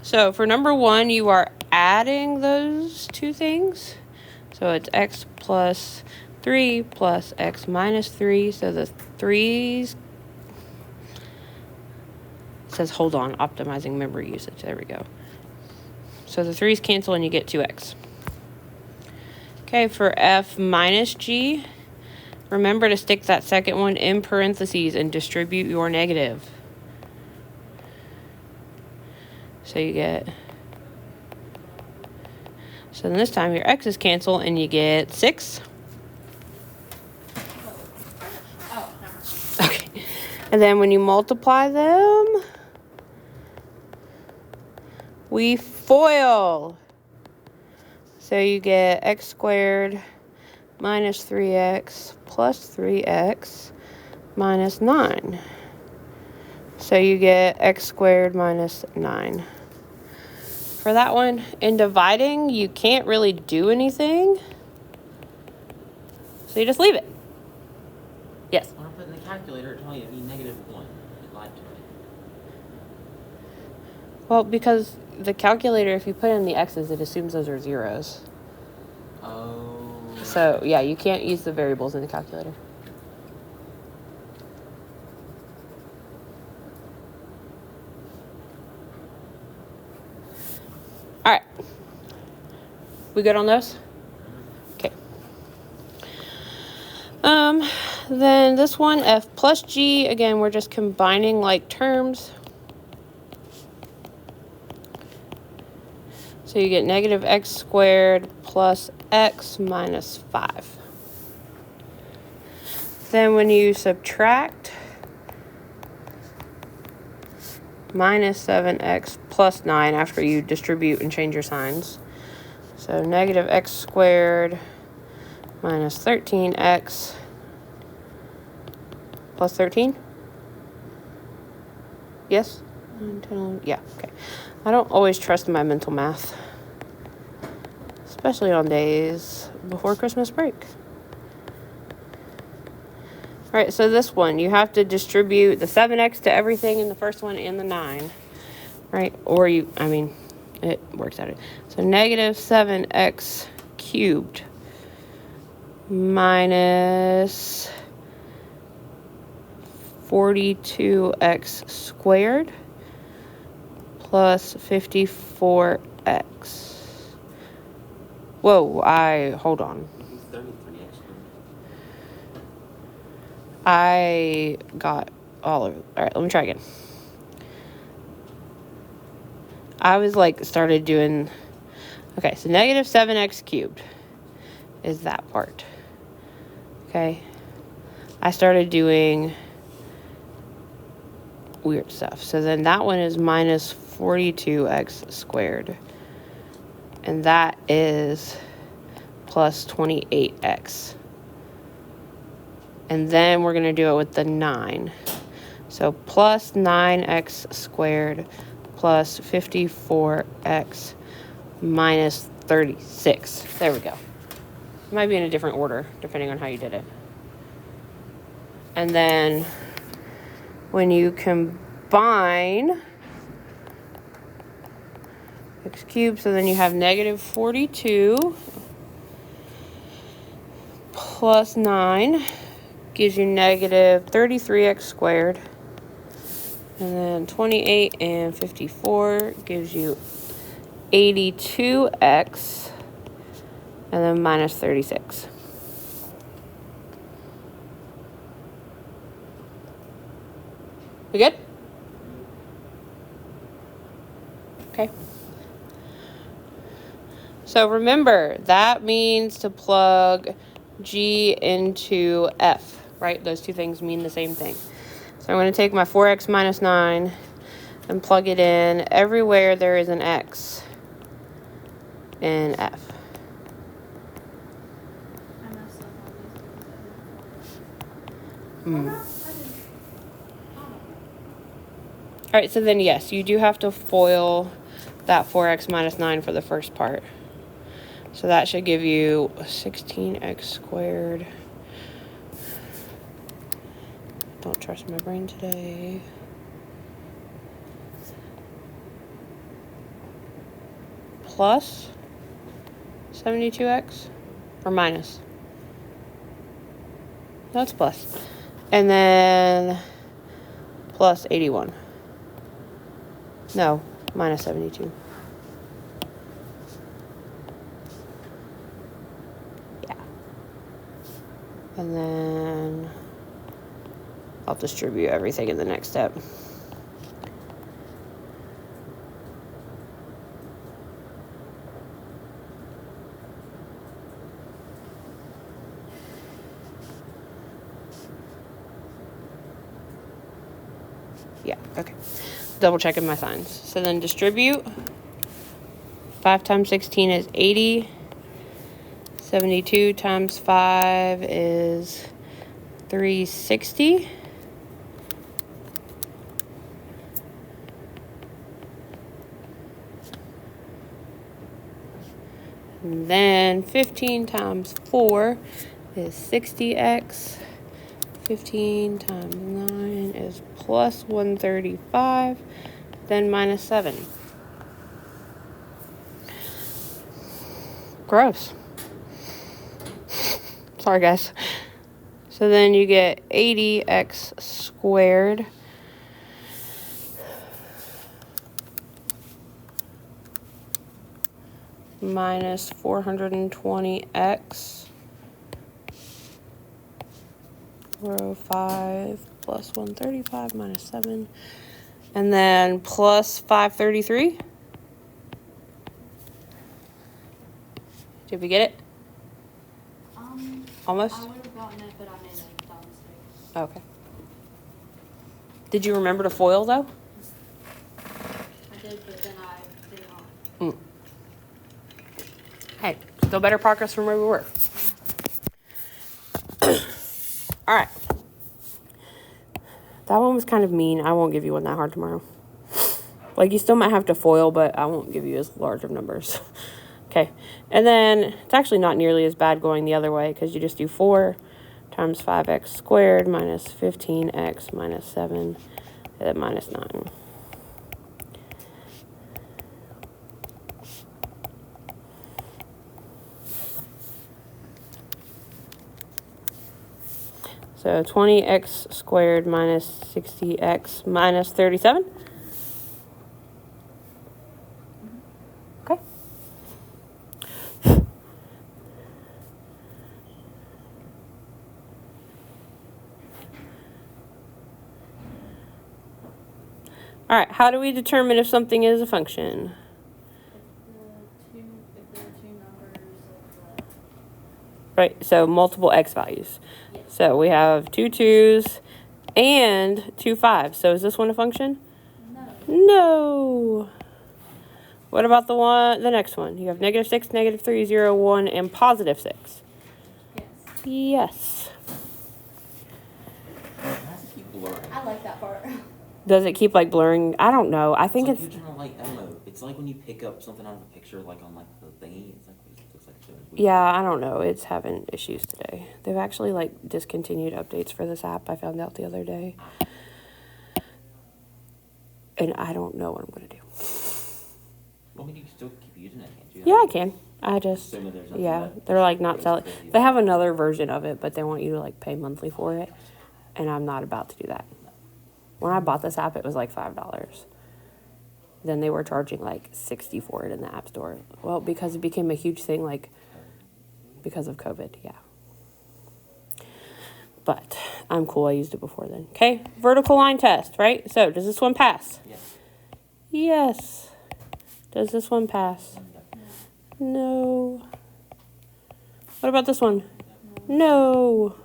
So for number 1, you are adding those two things. So it's x plus 3 plus x minus 3. So the 3's says, hold on, optimizing memory usage. There we go. So the 3's cancel and you get 2x. Okay, for f minus g, remember to stick that second one in parentheses and distribute your negative. So you get, so then this time your x's cancel and you get 6. Okay, and then when you multiply them, we FOIL. So you get x squared minus 3x plus 3x minus 9. So you get x squared minus 9. For that one, in dividing, you can't really do anything. So you just leave it. Yes? When I put in the calculator, it told me it'd be -1. It lied to me. Well, because the calculator, if you put in the x's, it assumes those are zeros. Oh. So, yeah, you can't use the variables in the calculator. All right. We good on those? Okay. Then this one, f plus g, again, we're just combining like terms. So you get negative x squared plus x minus 5. Then when you subtract, minus 7x plus 9 after you distribute and change your signs. So negative x squared minus 13x plus 13? Yes? Yeah, okay. I don't always trust my mental math, especially on days before Christmas break. All right, so this one, you have to distribute the 7x to everything in the first one and the 9, right? Or it works out. So negative 7x cubed minus 42x squared plus 54x. Whoa, hold on. 33x. I got all of it. All right, let me try again. I was started doing, okay, so negative 7x cubed is that part. Okay. I started doing weird stuff. So then that one is minus 42x squared. And that is plus 28x. And then we're going to do it with the 9. So plus 9x squared plus 54x minus 36. There we go. It might be in a different order, depending on how you did it. And then when you combine x cubed, so then you have negative 42 plus 9 gives you negative 33x squared. And then 28 and 54 gives you 82x. And then minus 36. We good? Okay. So remember, that means to plug G into F, right? Those two things mean the same thing. So I'm going to take my 4x minus 9 and plug it in everywhere there is an x in F. All right, so then yes, you do have to FOIL that 4x minus 9 for the first part. So that should give you 16x squared. Don't trust my brain today. plus 72x or minus? No, it's plus. And then plus 81. No, minus 72. Yeah. And then I'll distribute everything in the next step. Yeah, okay. Double checking my signs. So then distribute. 5 times 16 is 80. 72 times 5 is 360. And then 15 times 4 is 60x. 15 times 9 is plus 135, then minus 7. Gross. Sorry, guys. So then you get 80x squared minus 420x. 405 plus 135 minus 7. And then plus 533. Did we get it? Almost? I would have gotten it, but I made a dumb mistake. Okay. Did you remember to FOIL, though? I did, but then I did not. Hey, still better progress from where we were. All right. That one was kind of mean. I won't give you one that hard tomorrow. Like, you still might have to FOIL, but I won't give you as large of numbers. Okay. And then it's actually not nearly as bad going the other way because you just do 4 times 5x squared minus 15x minus 7 and then minus 9. So 20x squared minus 60x minus 37. Okay. All right, how do we determine if something is a function? If there are two numbers of Right, so multiple x values. Yes. So we have 2 2s and 2 5s. So is this one a function? no. No. What about the next one? You have -6, -3, 0, 1, and +6. Yes. Yes. Why does it keep blurring? I like that part. Does it keep like blurring? I don't know. I think like it's you turn, like, I don't know. It's like when you pick up something out of a picture, like on like the thingy. It's like it looks like it's doing weird. yeah, I don't know. It's having issues today. They've actually like discontinued updates for this app. I found out the other day. And I don't know what I'm going to do. Well, I mean, you can still keep using it, can't you? Yeah, I can. I just, Assuming there's nothing yeah, that they're like not goes selling. crazy They about have another version of it, but they want you to like pay monthly for it. And I'm not about to do that. When I bought this app, it was like $5. Then they were charging like $60 for it in the App Store. Well, because it became a huge thing, like because of COVID, yeah. But I'm cool. I used it before then. Okay, vertical line test, right? So does this one pass? Yes. Yes. Does this one pass? No. What about this one? No.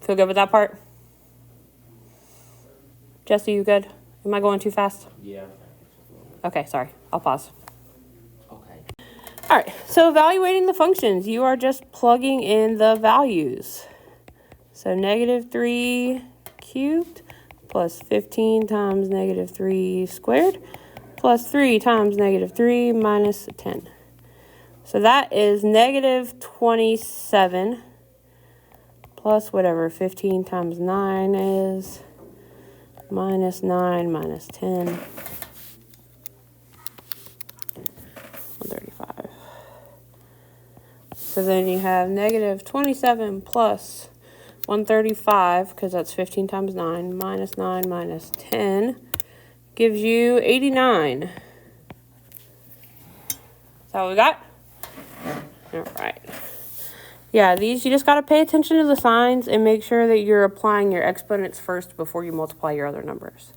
Feel good with that part? Jesse, you good? Am I going too fast? Yeah. Okay, sorry. I'll pause. Okay. All right, so evaluating the functions, you are just plugging in the values. So -3 cubed plus 15 times -3 squared plus 3 times -3 minus 10. So that is -27 plus whatever 15 times 9 is minus 9 minus 10. So then you have negative 27 plus 135, because that's 15 times 9, minus 9 minus 10, gives you 89. Is that what we got? All right. Yeah, these, you just got to pay attention to the signs and make sure that you're applying your exponents first before you multiply your other numbers.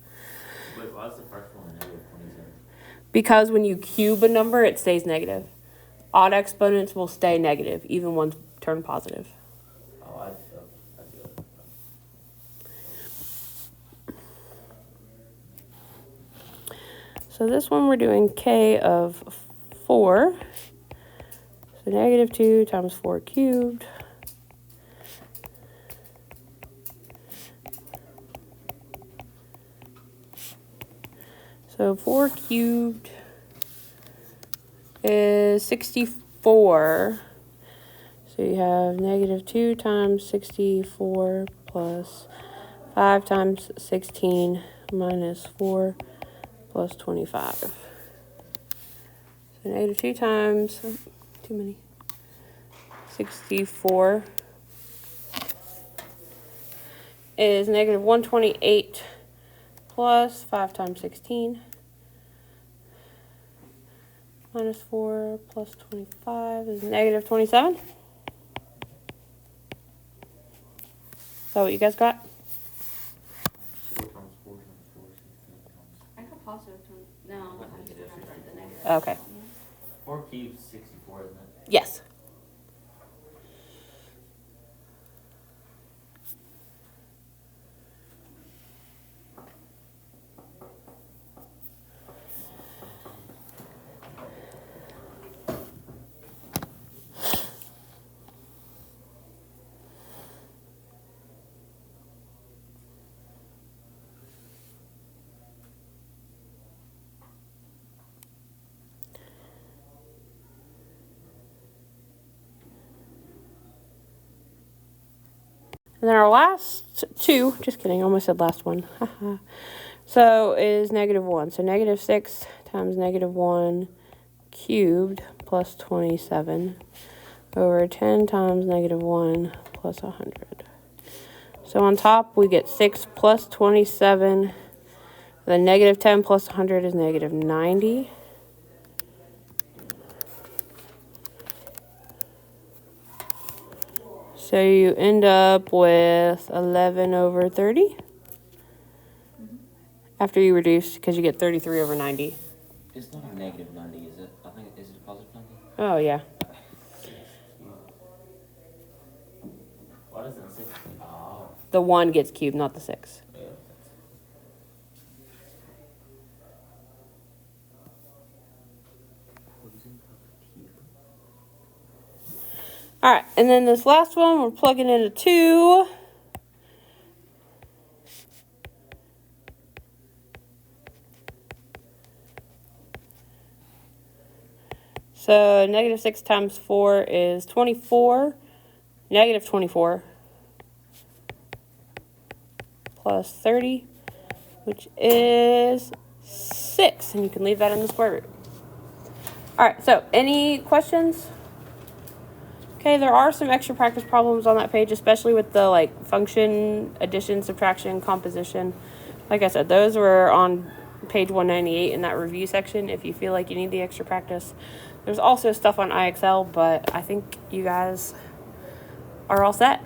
Wait, why is the first one a negative 27? Because when you cube a number, it stays negative. Odd exponents will stay negative, even ones turn positive. Oh, I do it. So this one we're doing k of 4. So negative 2 times 4 cubed. So 4 cubed is 64. So you have negative 2 times 64 plus 5 times 16 minus 4 plus 25. So negative 2 times, too many, 64 is negative 128 plus 5 times 16 minus 4 plus 25 is negative 27. Is that what you guys got? 4 times 4 times 4 is 16 times. I got positive 20. No, I just Negative remembered the 64. negative. Okay. 4 cubed is 64, isn't it? Yes. And then our last two, just kidding, I almost said last one. So is negative 1. So negative 6 times negative 1 cubed plus 27 over 10 times negative 1 plus 100. So on top we get 6 plus 27. Then negative 10 plus 100 is negative 90. So you end up with 11 over 30 after you reduce, because you get 33 over 90. It's not a negative 90, is it? I think, is it a positive 90? Oh, yeah. Why doesn't it 6? Oh. The 1 gets cubed, not the 6. Yeah. All right, and then this last one, we're plugging in a 2. So negative 6 times 4 is 24. Negative 24 plus 30, which is 6. And you can leave that in the square root. All right, so any questions? Okay, there are some extra practice problems on that page, especially with the like function, addition, subtraction, composition. Like I said, those were on page 198 in that review section if you feel like you need the extra practice. There's also stuff on IXL, but I think you guys are all set.